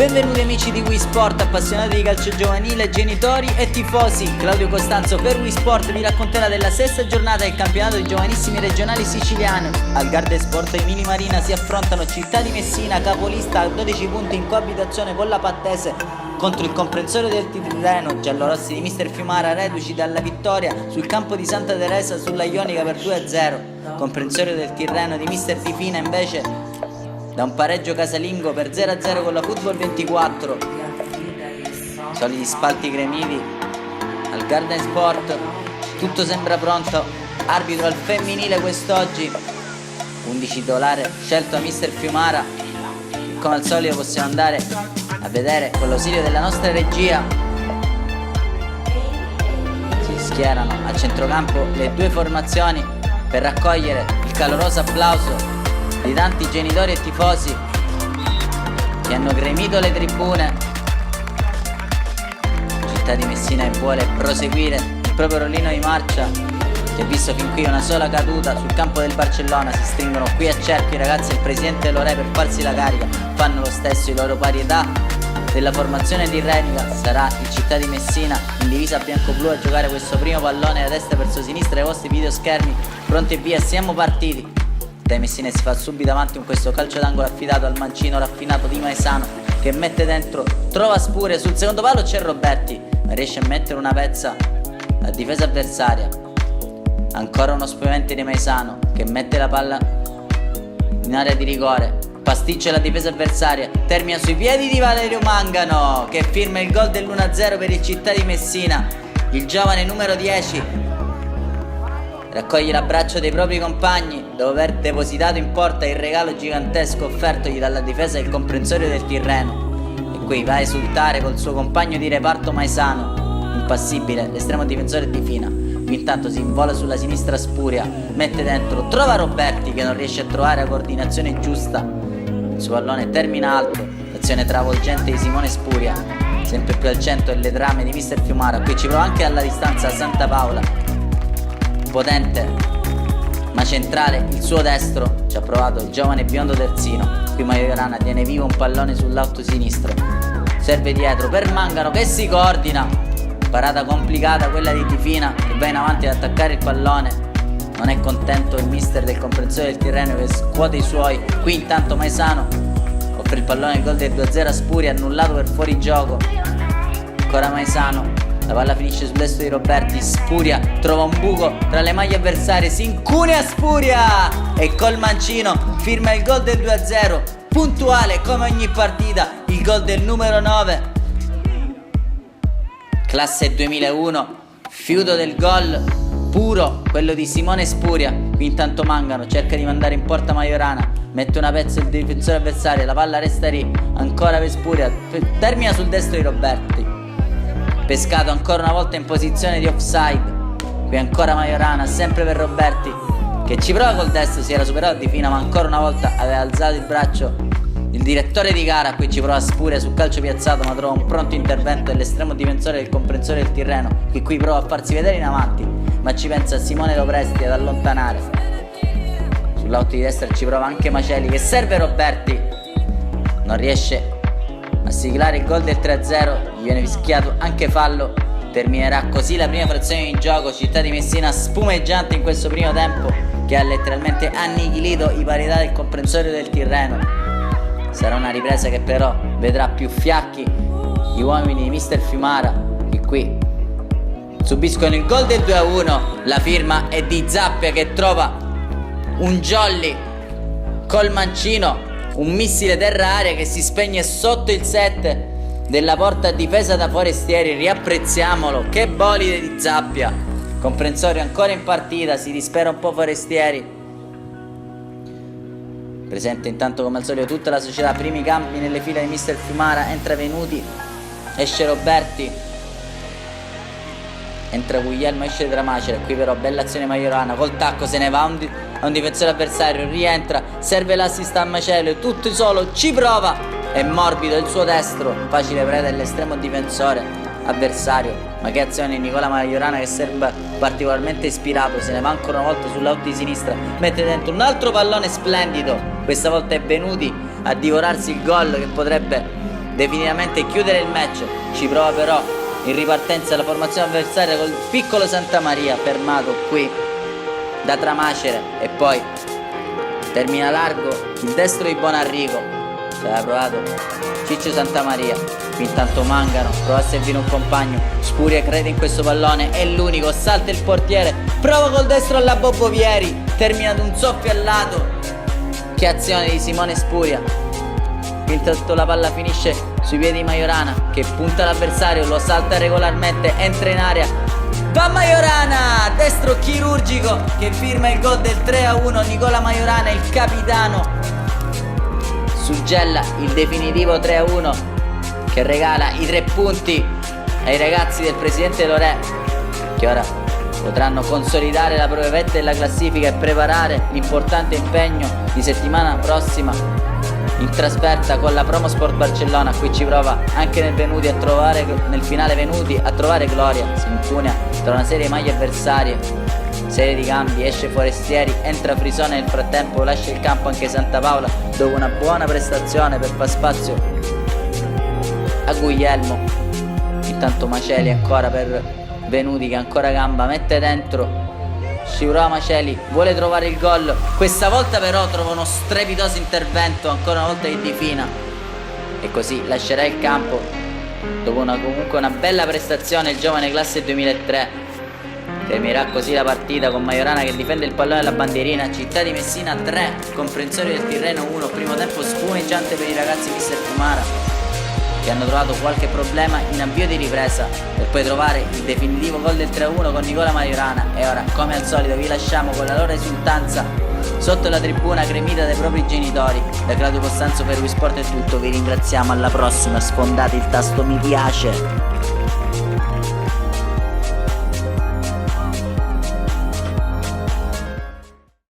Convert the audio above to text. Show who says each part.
Speaker 1: Benvenuti amici di Wii Sport, appassionati di calcio giovanile, genitori e tifosi. Claudio Costanzo per Wii Sport vi racconterà della sesta giornata del campionato di giovanissimi regionali siciliano. Al Garda Sport ai Mini Marina si affrontano Città di Messina, capolista a 12 punti in coabitazione con la Pattese, contro il comprensorio del Tirreno, giallorossi di mister Fiumara, reduci dalla vittoria sul campo di Santa Teresa sulla Ionica per 2-0. Comprensorio del Tirreno di mister Di Fina invece da un pareggio casalingo per 0-0 con la Football 24. Soliti spalti gremiti al Garden Sport, tutto sembra pronto. Arbitro al femminile quest'oggi, 11 titolare scelto da mister Fiumara. Come al solito possiamo andare a vedere con l'ausilio della nostra regia. Si schierano a centrocampo le due formazioni per raccogliere il caloroso applauso di tanti genitori e tifosi che hanno gremito le tribune. Città di Messina che vuole proseguire il proprio rollino di marcia, che ha visto fin qui una sola caduta sul campo del Barcellona. Si stringono qui a cerchio i ragazzi e il presidente Lorè per farsi la carica. Fanno lo stesso i loro parietà della formazione di Renica. Sarà il Città di Messina in divisa bianco-blu a giocare questo primo pallone da destra verso sinistra ai vostri videoschermi. Pronti e via, siamo partiti. Dai Messina si fa subito avanti con questo calcio d'angolo affidato al mancino raffinato di Maesano, che mette dentro, trova Spuria, sul secondo palo c'è Roberti, ma riesce a mettere una pezza la difesa avversaria. Ancora uno spiovente di Maesano che mette la palla in area di rigore, pasticcia la difesa avversaria, termina sui piedi di Valerio Mangano che firma il gol dell'1-0 per il Città di Messina. Il giovane numero 10 raccoglie l'abbraccio dei propri compagni dopo aver depositato in porta il regalo gigantesco offertogli dalla difesa del comprensorio del Tirreno, e qui va a esultare col suo compagno di reparto Maesano, impassibile, l'estremo difensore di Fina. Qui intanto si invola sulla sinistra Spuria, mette dentro, trova Roberti che non riesce a trovare la coordinazione giusta. Il suo pallone termina alto, l'azione travolgente di Simone Spuria, sempre più al centro delle trame di mister Fiumara. Qui ci prova anche alla distanza Santa Paola, potente ma centrale il suo destro, ci ha provato il giovane biondo terzino. Qui Majorana tiene vivo un pallone sull'auto sinistro, serve dietro per Mangano che si coordina, parata complicata quella di Tifina che va in avanti ad attaccare il pallone. Non è contento il mister del comprensorio del Tirreno che scuote i suoi. Qui intanto Maesano offre il pallone, il gol del 2-0 a Spuria, annullato per fuorigioco. Ancora Maesano, la palla finisce sul destro di Roberti. Spuria trova un buco tra le maglie avversarie, si incunea Spuria e col mancino firma il gol del 2-0, puntuale come ogni partita, il gol del numero 9, classe 2001, fiuto del gol puro, quello di Simone Spuria. Qui intanto Mangano cerca di mandare in porta Majorana, mette una pezza il difensore avversario, la palla resta lì, ancora per Spuria, termina sul destro di Roberti, pescato ancora una volta in posizione di offside. Qui ancora Majorana, sempre per Roberti che ci prova col destro, si era superato di Fina ma ancora una volta aveva alzato il braccio il direttore di gara. Qui ci prova Spuria sul calcio piazzato ma trova un pronto intervento dell'estremo difensore del comprensorio del Tirreno, che qui prova a farsi vedere in avanti ma ci pensa Simone Lopresti ad allontanare. Sull'auto di destra ci prova anche Maceli che serve Roberti, non riesce a siglare il gol del 3-0, gli viene fischiato anche fallo. Terminerà così la prima frazione di gioco. Città di Messina spumeggiante in questo primo tempo che ha letteralmente annichilito i parità del comprensorio del Tirreno. Sarà una ripresa che però vedrà più fiacchi gli uomini di mister Fiumara, che qui subiscono il gol del 2-1. La firma è di Zappia che trova un jolly col mancino, un missile terra-aria che si spegne sotto il set della porta difesa da Forestieri. Riapprezziamolo, che bolide di Zappia. Comprensorio ancora in partita, si dispera un po' Forestieri. Presente intanto come al solito tutta la società, primi cambi nelle file di mister Fiumara. Entra Venuti, esce Roberti, entra Guglielmo, esce Tramacera. Qui però bella azione Majorana, col tacco se ne va a un difensore avversario, rientra, serve l'assist a Macello, tutto solo, ci prova, è morbido il suo destro, facile preda dell'estremo difensore avversario. Ma che azione Nicola Majorana che sembra particolarmente ispirato, se ne va ancora una volta sull'auto di sinistra, mette dentro un altro pallone splendido. Questa volta è Venuti a divorarsi il gol che potrebbe definitivamente chiudere il match. Ci prova però in ripartenza la formazione avversaria col piccolo Santamaria, fermato qui da Tramacere, e poi termina largo il destro di Bonarrigo. Se l'ha provato Ciccio Santamaria. Intanto Mangano prova a servire un compagno, Spuria crede in questo pallone, è l'unico, salta il portiere, prova col destro alla Bobbovieri, termina ad un soffio al lato. Che azione di Simone Spuria. Intanto la palla finisce sui piedi di Majorana, che punta l'avversario, lo salta regolarmente, entra in area, va Majorana, destro chirurgico che firma il gol del 3-1. Nicola Majorana, il capitano, suggella il definitivo 3-1 che regala i 3 punti ai ragazzi del presidente Lorè, che ora potranno consolidare la propria vetta della classifica e preparare l'importante impegno di settimana prossima in trasferta con la Promo Sport Barcellona. Qui ci prova anche nel finale Venuti a trovare gloria, si impugna tra una serie di maglie avversarie, serie di cambi, esce Forestieri, entra Frisone, nel frattempo lascia il campo anche Santa Paola dopo una buona prestazione per far spazio a Guglielmo. Intanto Maceli ancora per Venuti, che ancora gamba, mette dentro, ci prova Maceli, vuole trovare il gol, questa volta però trova uno strepitoso intervento ancora una volta di Di Fina, e così lascerà il campo dopo comunque una bella prestazione il giovane classe 2003. Terminerà così la partita con Majorana che difende il pallone alla bandierina. Città di Messina 3, Comprensorio del Tirreno 1. Primo tempo spumeggiante per i ragazzi mister Fumara, che hanno trovato qualche problema in avvio di ripresa per poi trovare il definitivo gol del 3-1 con Nicola Majorana. E ora, come al solito, vi lasciamo con la loro esultanza sotto la tribuna gremita dai propri genitori. Da Claudio Costanzo per Wii Sport è tutto, vi ringraziamo, alla prossima, sfondate il tasto mi piace.